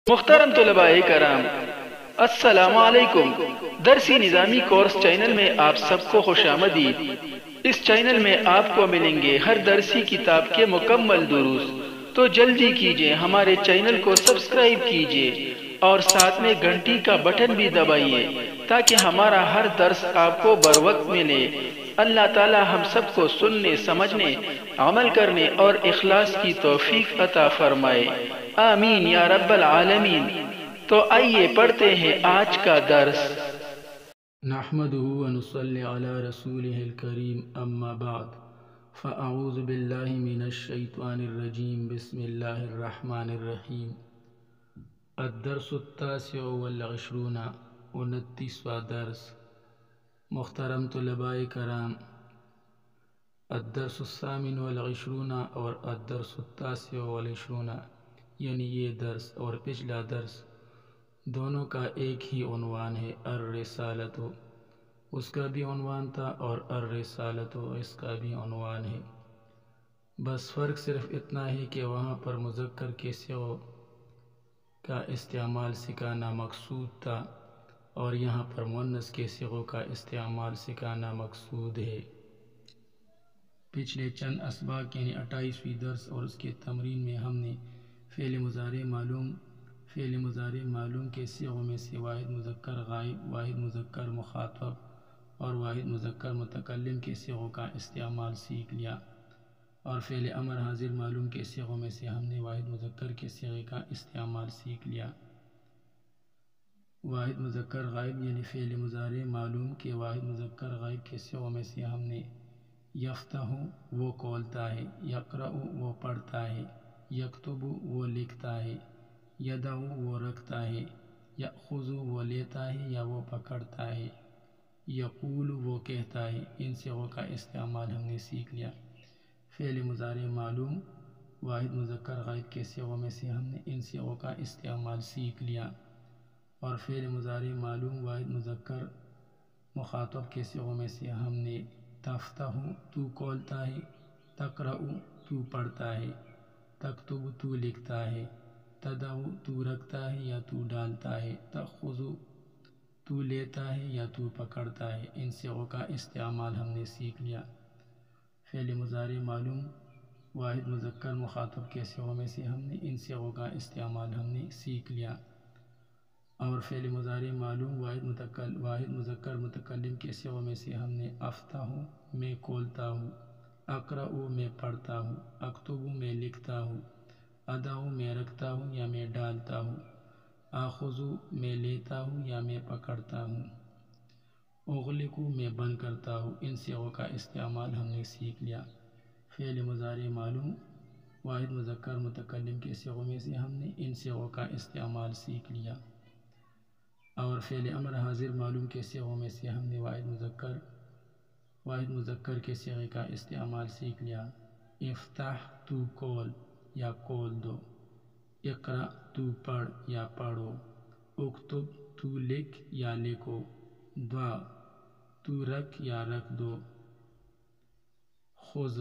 محترم طلباء کرام، السلام علیکم۔ درسی نظامی کورس چینل میں آپ سب کو خوش آمدید۔ اس چینل میں آپ کو ملیں گے ہر درسی کتاب کے مکمل دروس، تو جلدی کیجئے ہمارے چینل کو سبسکرائب کیجئے اور ساتھ میں گھنٹی کا بٹن بھی دبائیے تاکہ ہمارا ہر درس آپ کو بروقت ملے۔ اللہ تعالی ہم سب کو سننے، سمجھنے، عمل کرنے اور اخلاص کی توفیق عطا فرمائے، آمین یا رب العالمین۔ تو آئیے پڑھتے ہیں آج کا درس۔ نحمدہ ونصلی علی رسولہ الکریم، اما بعد فاعوذ باللہ من الشیطان الرجیم، بسم اللہ الرحمن الرحیم۔ الدرس التاسع والعشرون، 29واں درس۔ محترم طلباء کرام، الدرس الثامن والعشرون اور الدرس التاسع والعشرون، یعنی یہ درس اور پچھلا درس دونوں کا ایک ہی عنوان ہے، الرسالۃ۔ اس کا بھی عنوان تھا اور الرسالۃ اس کا بھی عنوان ہے، بس فرق صرف اتنا ہے کہ وہاں پر مذکر کے صیغوں کا استعمال سکھانا مقصود تھا اور یہاں پر مؤنث کے صیغوں کا استعمال سکھانا مقصود ہے۔ پچھلے چند اسباق یعنی 28ویں درس اور اس کے تمرین میں ہم نے فعل مضارع معلوم کے صیغوں میں سے واحد مذکر غائب، واحد مذکر مخاطب اور واحد مذکر متکلم کے صیغوں کا استعمال سیکھ لیا، اور فعل امر حاضر معلوم کے صیغوں میں سے ہم نے واحد مذکر کے صیغے کا استعمال سیکھ لیا۔ واحد مذکر غائب یعنی فعل مضارع معلوم کے واحد مذکر غائب کے صیغوں میں سے ہم نے یفتح وہ کھولتا ہے، یقرأ وہ پڑھتا ہے، یکتب وہ لکھتا ہے، یدع وہ رکھتا ہے، یأخذ وہ لیتا ہے یا وہ پکڑتا ہے، یقول وہ کہتا ہے۔ ان صیغوں کا استعمال ہم نے سیکھ لیا۔ فعل مضارع معلوم واحد مذکر غائب کے صیغوں میں سے ہم نے ان صیغوں کا استعمال سیکھ لیا، اور فعل مضارع معلوم واحد مذکر مخاطب کے صیغوں میں سے ہم نے تفتح تو کھولتا ہے، تقرأ تو پڑھتا ہے، تکتب تو لکھتا ہے، تدع تو رکھتا ہے یا تو ڈالتا ہے، تأخذ تو لیتا ہے یا تو پکڑتا ہے۔ ان صیغوں کا استعمال ہم نے سیکھ لیا۔ فعل مضارع معلوم واحد مذکر مخاطب کے صیغوں میں سے ہم نے ان صیغوں کا استعمال ہم نے سیکھ لیا، اور فعل مضارع معلوم واحد مذکر متکلم کے صیغوں میں سے ہم نے افتح میں کھولتا ہوں، اقرأ میں پڑھتا ہوں، اکتب میں لکھتا ہوں، ادع میں رکھتا ہوں یا میں ڈالتا ہوں، آخذ میں لیتا ہوں یا میں پکڑتا ہوں، اغلق میں بند کرتا ہوں۔ ان صیغوں کا استعمال ہم نے سیکھ لیا۔ فعل مضارع معلوم واحد مذکر متکلم کے صیغوں میں سے ہم نے ان صیغوں کا استعمال سیکھ لیا، اور فعل امر حاضر معلوم کے صیغوں میں سے ہم نے واحد مذکر کے صیغے کا استعمال سیکھ لیا۔ افتح تو کھول یا کھول دو، اقرأ تو پڑھ یا پڑھو، اکتب تو لکھ یا لکھو، ضع تو رکھ یا رکھ دو، خذ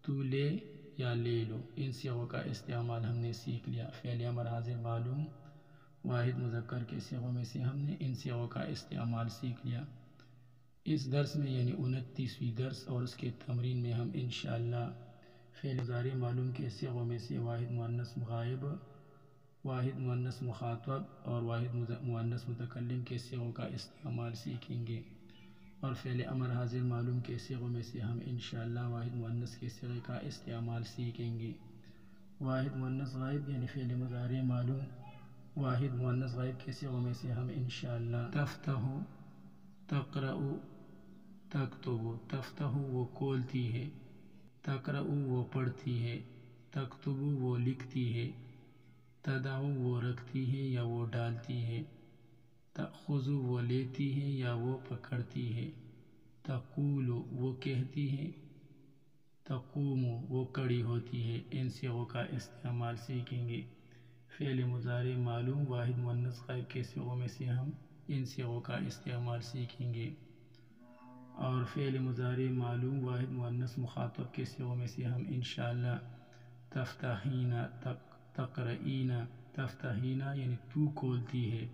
تو لے یا لے لو۔ ان صیغوں کا استعمال ہم نے سیکھ لیا۔ فعل امر حاضر معلوم واحد مذکر کے صیغوں میں سے ہم نے ان صیغوں کا استعمال سیکھ لیا۔ اس درس میں یعنی 29ویں درس اور اس کے تمرین میں ہم انشاءاللہ فعل مضارع معلوم کے صیغوں میں سے واحد مؤنث غائب، واحد مؤنث مخاطب اور واحد مؤنث متکلم کے صیغوں کا استعمال سیکھیں گے، اور فعل امر حاضر معلوم کے صیغوں میں سے ہم انشاءاللہ واحد مؤنث کے صیغے کا استعمال سیکھیں گے۔ واحد مؤنث غائب یعنی فعل مضارع معلوم واحد مؤنث غائب کے صیغوں میں سے ہم انشاءاللہ تفتح، تقرأ، تکتب۔ تفتح وہ کھولتی ہے، تقرأ وہ پڑھتی ہے، تکتب وہ لکھتی ہے، تدع وہ رکھتی ہے یا وہ ڈالتی ہے، تأخذ وہ لیتی ہے یا وہ پکڑتی ہے، تقول وہ کہتی ہے، تقوم وہ کھڑی ہوتی ہے۔ ان صیغوں کا استعمال سیکھیں گے۔ فعل مضارع معلوم واحد مؤنث غائب کے صیغوں میں سے ہم ان صیغوں کا استعمال سیکھیں گے، اور فعل مضارع معلوم واحد مؤنث مخاطب کے صیغوں میں سے ہم انشاءاللہ تفتحین، تقرئین، تفتحینا یعنی تو کھولتی ہے،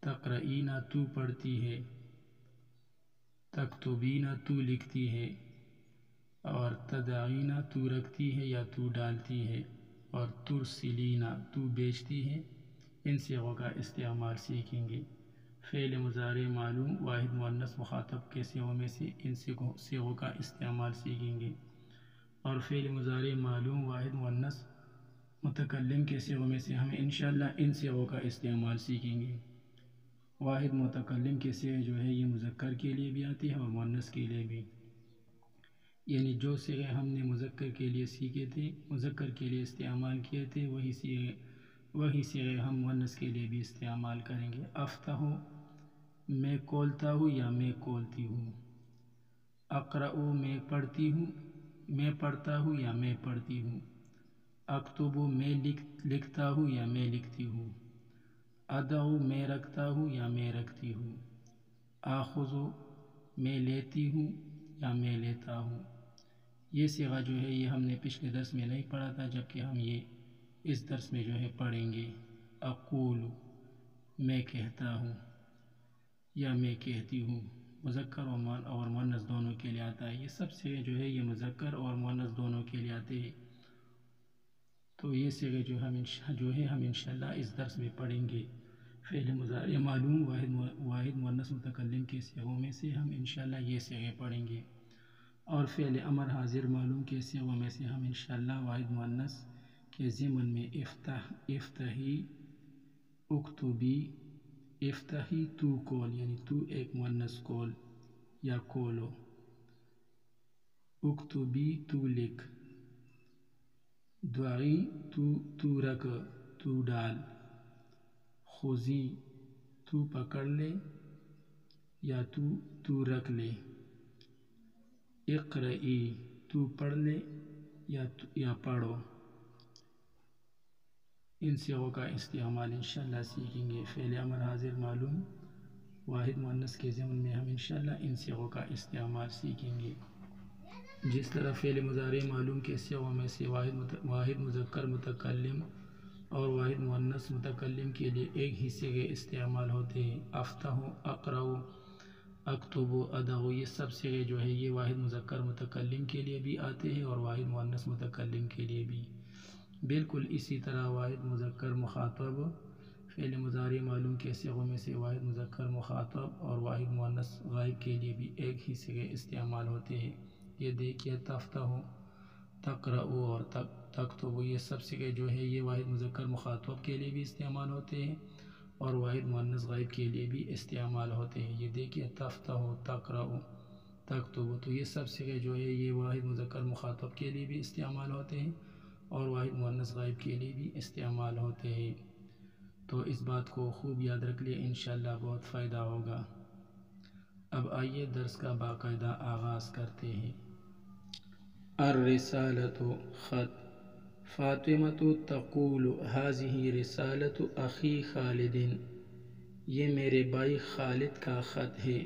تقرئینا تو پڑھتی ہے، تکتبینا تو لکھتی ہے، اور تدعینا تو رکھتی ہے یا تو ڈالتی ہے، اور ترسلینا تو بیچتی ہے۔ ان صیغوں کا استعمال سیکھیں گے۔ فعل مضارع معلوم واحد مؤنث مخاطب کے صیغوں میں سے ان صیغوں کا استعمال سیکھیں گے، اور فعل مضارع معلوم واحد مؤنث متکلم کے صیغوں میں سے ہم انشاءاللہ ان صیغوں کا استعمال سیکھیں گے۔ واحد متکلم کے صیغے جو ہے یہ مذکر کے لیے بھی آتی ہے اور مؤنث کے لیے بھی، یعنی جو صیغے ہم نے مذکر کے لیے سیکھے تھے، مذکر کے لیے استعمال کیے تھے، وہی صیغے ہم مؤنث کے لیے بھی استعمال کریں گے۔ افتح میں کھولتا ہوں یا میں کھولتی ہوں، اقرأ میں پڑھتی ہوں، میں پڑھتا ہوں یا میں پڑھتی ہوں، اکتب میں لکھتا ہوں یا میں لکھتی ہوں، ادعو میں رکھتا ہوں یا میں رکھتی ہوں، آخذ میں لیتی ہوں یا میں لیتا ہوں۔ یہ صیغہ جو ہے یہ ہم نے پچھلے درس میں نہیں پڑھا تھا، جبکہ ہم یہ اس درس میں جو ہے پڑھیں گے۔ اقول میں کہتا ہوں یا میں کہتی ہوں، مذکر اور مؤنث دونوں کے لیے آتا ہے۔ یہ سب صیغے جو ہے یہ مذکر اور مؤنث دونوں کے لیے آتے ہیں، تو یہ صیغے جو ہے ہم انشاءاللہ اس درس میں پڑھیں گے۔ فعل مضارع معلوم واحد مؤنث متکلم کے صیغوں میں سے ہم انشاءاللہ یہ صیغے پڑھیں گے، اور فعل امر حاضر معلوم کے صیغوں میں سے ہم انشاءاللہ واحد مؤنث کے ضمن میں افتحی، اکتبی، افتحی تو کول یعنی تو ایک مؤنث کول یا کولو، اکتبی تو لکھ، دعی تو رکھ، تو ڈال، خذی تو پکڑ لے یا تو رکھ لے، اقرئی تو پڑھ لے یا پڑھو۔ ان صیغوں کا استعمال انشاءاللہ سیکھیں گے۔ فعل امر حاضر معلوم واحد مؤنث کے ضمن میں ہم انشاءاللہ ان صیغوں کا استعمال سیکھیں گے۔ جس طرح فعل مضارع معلوم کے صیغوں میں سے واحد مذکر متکلم اور واحد مؤنث متکلم کے لیے ایک ہی صیغے استعمال ہوتے ہیں، افتح، اقرأ، اکتب، ادعو، یہ سب صیغے جو ہے یہ واحد مذکر متکلم کے لیے بھی آتے ہیں اور واحد مؤنث متکلم کے لیے بھی۔ بالکل اسی طرح واحد مذکر مخاطب فعل مضارع معلوم کے صیغوں میں سے واحد مذکر مخاطب اور واحد مؤنث غائب کے لیے بھی ایک ہی صیغے استعمال ہوتے ہیں۔ یہ دیکھیے تفتح، تقرأ اور تکتب، یہ سب صیغے جو ہے یہ واحد مذکر مخاطب کے لیے بھی استعمال ہوتے ہیں اور واحد مؤنث غائب کے لیے بھی استعمال ہوتے ہیں۔ یہ دیکھیے تفتح، تقرأ، تکتب، تو یہ سب صیغے جو ہے یہ واحد مذکر مخاطب کے لیے بھی استعمال ہوتے ہیں اور واحد مؤنث غائب کے لیے بھی استعمال ہوتے ہیں۔ تو اس بات کو خوب یاد رکھ لیں، انشاءاللہ بہت فائدہ ہوگا۔ اب آئیے درس کا باقاعدہ آغاز کرتے ہیں۔ الرسالۃ خط، فاطمۃ تقول هذه رسالۃ اخی خالد، یہ میرے بھائی خالد کا خط ہے۔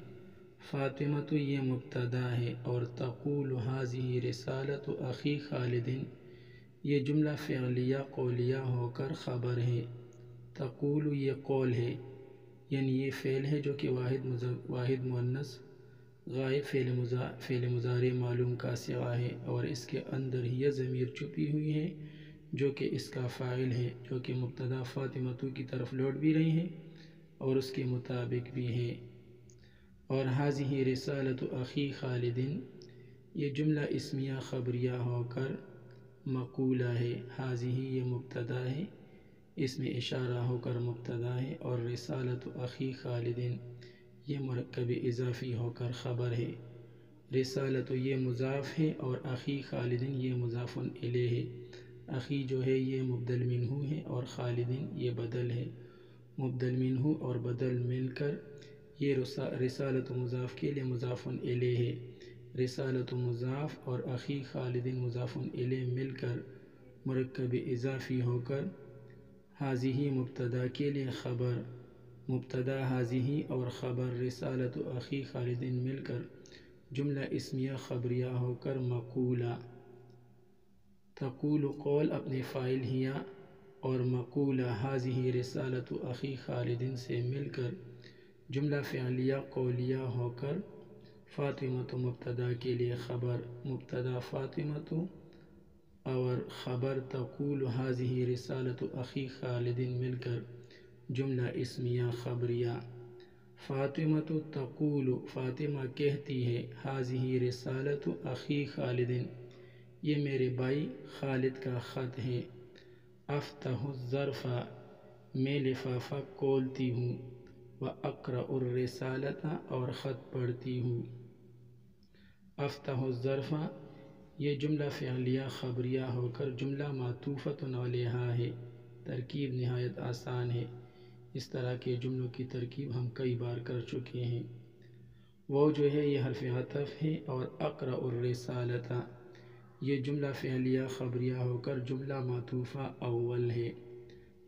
فاطمۃ یہ مبتدا ہے اور تقول هذه رسالۃ اخی خالد یہ جملہ فعلیہ قولیہ ہو کر خبر ہے۔ تقول یہ قول ہے، یعنی یہ فعل ہے جو کہ واحد مؤنث غائب فعل مضارع معلوم کا صیغہ ہے، اور اس کے اندر یہ ضمیر چھپی ہوئی ہے جو کہ اس کا فاعل ہے، جو کہ مبتدا فاطمۃ کی طرف لوٹ بھی رہی ہے اور اس کے مطابق بھی ہے۔ اور هذه رسالۃ اخی خالد یہ جملہ اسمیہ خبریہ ہو کر مقولہ ہے۔ هذه یہ مبتدا ہے، اس میں اشارہ ہو کر مبتدا ہے، اور رسالۃ اخی خالد یہ مرکب اضافی ہو کر خبر ہے۔ رسالۃ یہ مضاف ہے اور اخی خالد یہ مضاف الیہ ہے۔ اخی جو ہے یہ مبدل منہ ہے اور خالد یہ بدل ہے۔ مبدل منہ اور بدل مل کر یہ رسالۃ مضاف کے لیے مضاف الیہ ہے۔ رسالۃ مضاف اور اخی خالد مضاف الیہ مل کر مرکب اضافی ہو کر هذه مبتدا کے لیے خبر، مبتدا هذه اور خبر رسالۃ اخی خالد مل کر جملہ اسمیہ خبریہ ہو کر مقولہ۔ تقول قول اپنے فاعل ہیا اور مقولہ حاضی رسالت اخی خالد سے مل کر جملہ فعلیہ قولیہ ہو کر فاطمۃ مبتدا کے لیے خبر، مبتدا فاطمۃ اور خبر تقول حاضی رسالت اخی خالد مل کر جملہ اسمیہ خبریہ۔ فاطمۃ تقول فاطمہ کہتی ہے، حاضی رسالت اخی خالد یہ میرے بھائی خالد کا خط ہے۔ افتح الظرف میں لفافہ کھولتی ہوں، واقرأ الرسالۃ اور خط پڑھتی ہوں۔ افتح الظرف یہ جملہ فعلیہ خبریہ ہو کر جملہ معطوفۃ علیہا ہے۔ ترکیب نہایت آسان ہے، اس طرح کے جملوں کی ترکیب ہم کئی بار کر چکے ہیں۔ وہ جو ہے یہ حرف عطف ہے، اور اقرأ الرسالۃ یہ جملہ فعلیہ خبریہ ہو کر جملہ معطوفہ اول ہے۔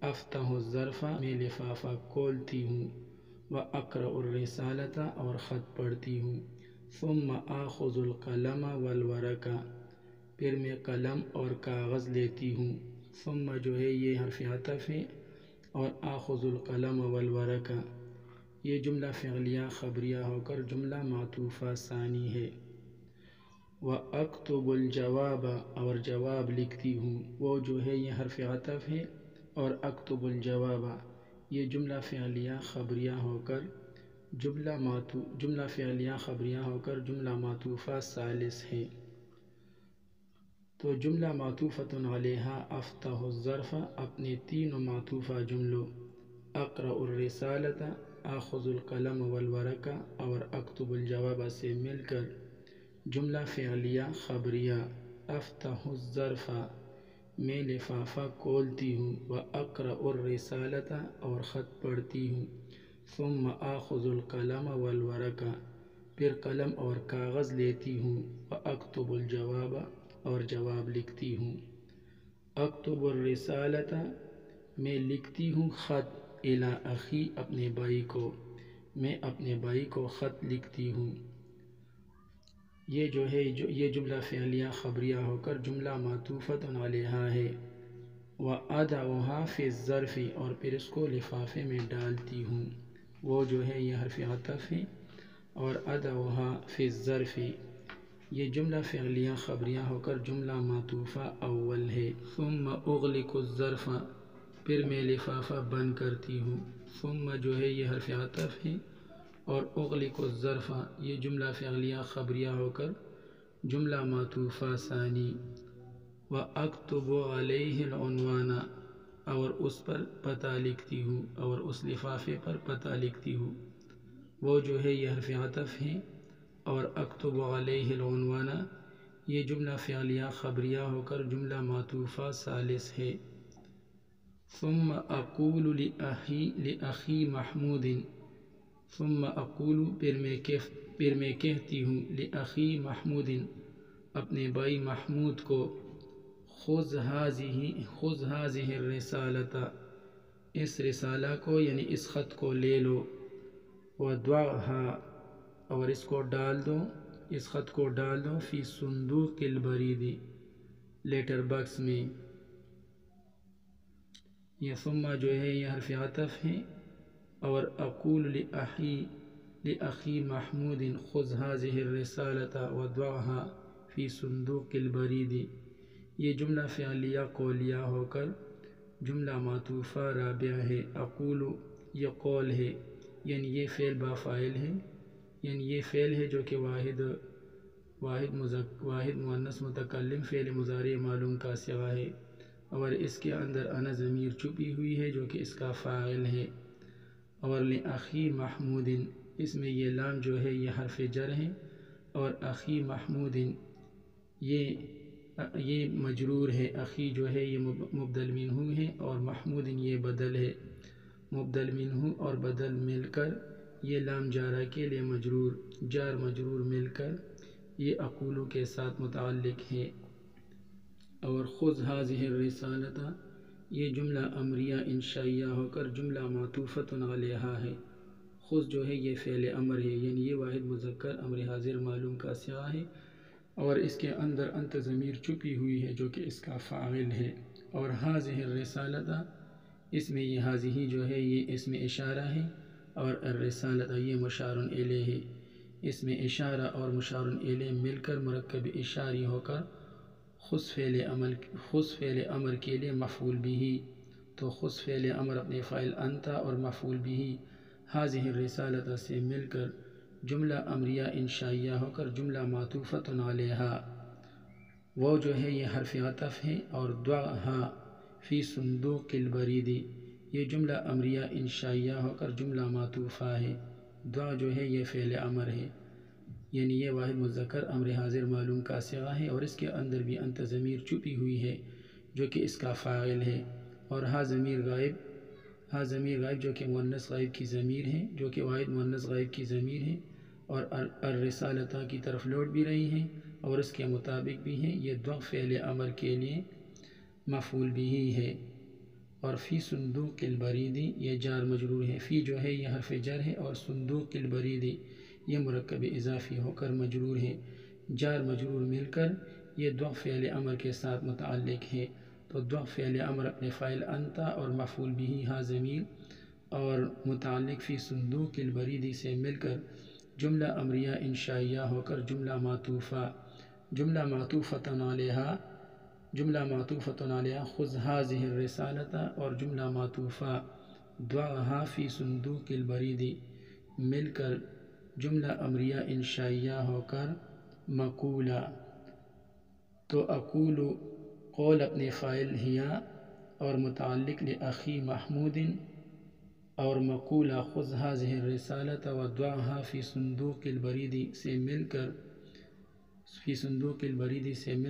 افتح الظرف میں لفافہ کھولتی ہوں، واقرأ الرسالۃ اور خط پڑھتی ہوں۔ ثم آخذ القلم والورق پھر میں قلم اور کاغذ لیتی ہوں۔ ثم جو ہے یہ حرف عطف ہے، اور آخذ القلم والورق یہ جملہ فعلیہ خبریہ ہو کر جملہ معطوفہ ثانی ہے۔ وَأَكْتُبُ الْجَوَابَ اور جواب لکھتی ہوں، وہ جو ہے یہ حرف عطف ہے، اور اکتب الجواب یہ جملہ فعلیہ خبریہ ہو کر جملہ معطوفہ ثالث ہے۔ تو جملہ معطوفۃ علیہا افتح الظرف اپنے تینوں معطوفہ جملوں اقرأ الرسالۃ، آخذ القلم والورق اور اکتب الجواب سے مل کر جملہ فعلیہ خبریہ افتح الظرف میں لفافہ کھولتی ہوں، واقرأ الرسالۃ اور خط پڑھتی ہوں۔ ثم آخذ القلم والورق پھر قلم اور کاغذ لیتی ہوں، واکتب الجواب اور جواب لکھتی ہوں۔ اکتب الرسالۃ میں لکھتی ہوں خط، الی اخی اپنے بھائی کو، میں اپنے بھائی کو خط لکھتی ہوں۔ یہ جو ہے یہ جملہ فعلیہ خبریہ ہو کر جملہ معطوفۃ علیہا ہے۔ وَأَضَعُهَا فِي الظَّرْفِ اور پھر اس کو لفافے میں ڈالتی ہوں، وہ جو ہے یہ حرف عطف ہے، اور أَضَعُهَا فِي الظَّرْفِ یہ جملہ فعلیہ خبریہ ہو کر جملہ معطوفہ اول ہے۔ ثم أغلق الظرف پھر میں لفافہ بند کرتی ہوں، ثم جو ہے یہ حرف عطف ہے، اور أغلق الظرف یہ جملہ فعلیہ خبریہ ہو کر جملہ معطوفہ ثانی۔ وَأَكْتُبُ عَلَيْهِ الْعُنْوَانَ اور اس پر پتہ لکھتی ہوں، اور اس لفافے پر پتہ لکھتی ہوں، وہ جو ہے یہ حرف عطف ہے، اور اکتب علیہ العنوان یہ جملہ فعلیہ خبریہ ہو کر جملہ معطوفہ ثالث ہے۔ ثم اقول لأخی محمود ثم اقول پھر میں کہتی ہوں لأخی محمود اپنے بھائی محمود کو، خذ هذه الرسالة اس رسالہ کو یعنی اس خط کو لے لو، وَضَعْهَا اور اس کو ڈال دو، اس خط کو ڈال دو، فی صندوق البرید لیٹر باکس میں۔ یہ ثم جو ہے یہ حرف عطف ہے، اور اقول لأخی محمود خذ هذه الرسالة وضعها فی صندوق البرید یہ جملہ فعلیہ قولیہ ہو کر جملہ معطوفہ رابعہ ہے۔ اقول یہ قول ہے، یعنی یہ فعل با فاعل ہے، یعنی یہ فعل ہے جو کہ واحد مؤنث متکلم فعل مضارع معلوم کا صیغہ ہے، اور اس کے اندر انا ضمیر چھپی ہوئی ہے جو کہ اس کا فاعل ہے۔ اور لأخی محمود اس میں یہ لام جو ہے یہ حرف جر ہے، اور اخی محمود یہ مجرور ہے، اخی جو ہے یہ مبدل منہ ہے، اور محمود یہ بدل ہے۔ مبدل منہ اور بدل مل کر یہ لام جارہ کے لیے مجرور، جار مجرور مل کر یہ اقولو کے ساتھ متعلق ہے۔ اور خذ هذه الرسالة یہ جملہ امریہ انشائیہ ہو کر جملہ معطوفۃ علیہا ہے۔ خذ جو ہے یہ فعل امر ہے، یعنی یہ واحد مذکر امر حاضر معلوم کا صیغہ ہے، اور اس کے اندر انت ضمیر چھپی ہوئی ہے جو کہ اس کا فاعل ہے۔ اور حاضہ الرسالت، اس میں یہ حاضہ جو ہے یہ اسم اشارہ ہے، اور الرسالت یہ مشار الیہ ہے۔ اس میں اشارہ اور مشار الیہ مل کر مرکب اشاری ہو کر خص فعل امر کے لیے مفعول بھی، تو خص فعل امر اپنے فاعل انت اور مفعول بھی حاضہ الرسالت سے مل کر جملہ امریہ انشائیہ ہو کر جملہ معطوفۃ علیہا، وہ جو ہے یہ حرف عطف ہے، اور دعھا فی صندوق البرید یہ جملہ امریہ انشائیہ ہو کر جملہ معطوفہ ہے۔ دعا جو ہے یہ فعل امر ہے، یعنی یہ واحد مذکر امر حاضر معلوم کا صیغہ ہے، اور اس کے اندر بھی انت ضمیر چھپی ہوئی ہے جو کہ اس کا فاعل ہے، اور ہا ضمیر غائب جو کہ مؤنث غائب کی ضمیر ہے، جو کہ واحد مؤنث غائب کی ضمیر ہے، اور الرسالتہ کی طرف لوٹ بھی رہی ہے اور اس کے مطابق بھی ہے۔ یہ دعا فعل امر کے لیے مفعول بھی ہے، اور فی صندوق البرید یہ جار مجرور ہے۔ فی جو ہے یہ حرف جر ہے، اور صندوق البرید یہ مرکب اضافی ہو کر مجرور ہے۔ جار مجرور مل کر یہ دعا فعل امر کے ساتھ متعلق ہے، تو دعا فعل امر اپنے فاعل انت اور مفعول بھی ہا ضمیر اور متعلق فی صندوق البرید سے مل کر جملہ امریہ انشائیہ ہو کر جملہ معطوفۃ علیہا خذ ھذہ الرسالۃ، اور جملہ معطوفہ دعھا فی صندوق البرید مل کر جملہ امریہ انشائیہ ہو کر مقولہ، تو اقول قول اپنے فاعل ہیا اور متعلق لأخی محمود، اور مقولہ خذ ھذہ الرسالۃ و دعھا فی صندوق البرید سے مل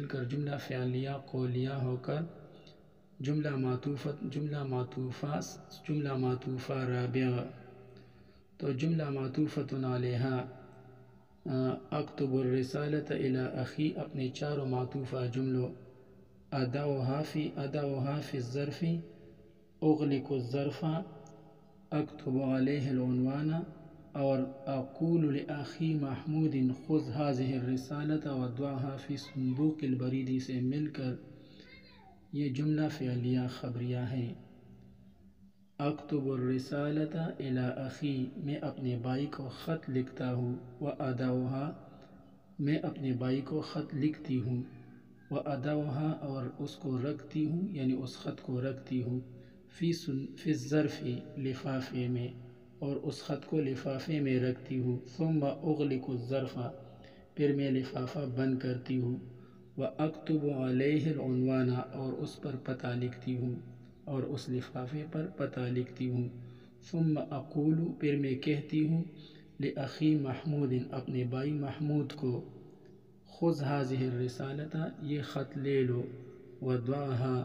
کر جملہ فعلیہ قولیہ ہو کر جملہ معطوفہ رابعہ، تو جملہ معطوفۃ علیہا اکتب الرسالۃ الی اخی اپنے چاروں معطوفہ جملوں اداؤہا فی الظرف اغلق الظرف اکتب علیہ العنوان، اور اقول لأخی محمود خذ ھذہ الرسالۃ و دعھا فی صندوق البرید سے مل کر یہ جملہ فعلیہ خبریہ ہے۔ اکتب الرسالۃ الی اخی میں اپنے بھائی کو خط لکھتا ہوں، و اداؤہا میں اپنے بھائی کو خط لکھتی ہوں، و اداؤہا اور اس کو رکھتی ہوں، یعنی اس خط کو رکھتی ہوں، فی الظرف لفافے میں، اور اس خط کو لفافے میں رکھتی ہوں، ثم اغلق الظرف پھر میں لفافہ بند کرتی ہوں، و اکتب علیہ العنوان اور اس پر پتہ لکھتی ہوں، اور اس لفافے پر پتہ لکھتی ہوں، ثم اقول پھر میں کہتی ہوں لأخی محمود اپنے بھائی محمود کو، خذ ھذہ الرسالۃ یہ خط لے لو، و دعھا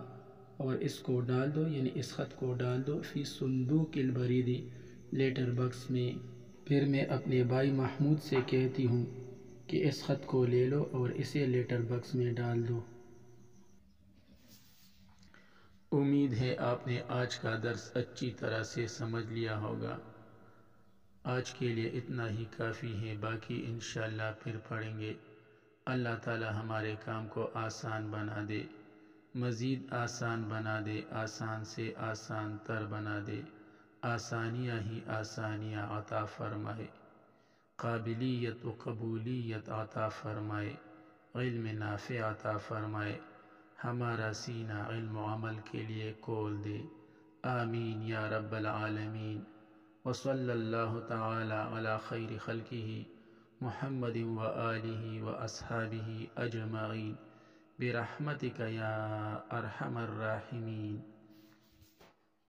اور اس کو ڈال دو، یعنی اس خط کو ڈال دو، فی صندوق البرید لیٹر باکس میں، پھر میں اپنے بھائی محمود سے کہتی ہوں کہ اس خط کو لے لو اور اسے لیٹر باکس میں ڈال دو۔ امید ہے آپ نے آج کا درس اچھی طرح سے سمجھ لیا ہوگا۔ آج کے لیے اتنا ہی کافی ہے، باقی انشاءاللہ پھر پڑھیں گے۔ اللہ تعالی ہمارے کام کو آسان بنا دے، مزید آسان بنا دے، آسان سے آسان تر بنا دے، آسانیاں ہی آسانیاں عطا فرمائے، قابلیت و قبولیت عطا فرمائے، علم نافع عطا فرمائے، ہمارا سینہ علم و عمل کے لیے کھول دے، آمین یا رب العالمین۔ وصلی اللہ تعالی علی خیر خلقہ محمد و آلہ و اصحابہ اجمعین برحمتک یا ارحم الراحمین۔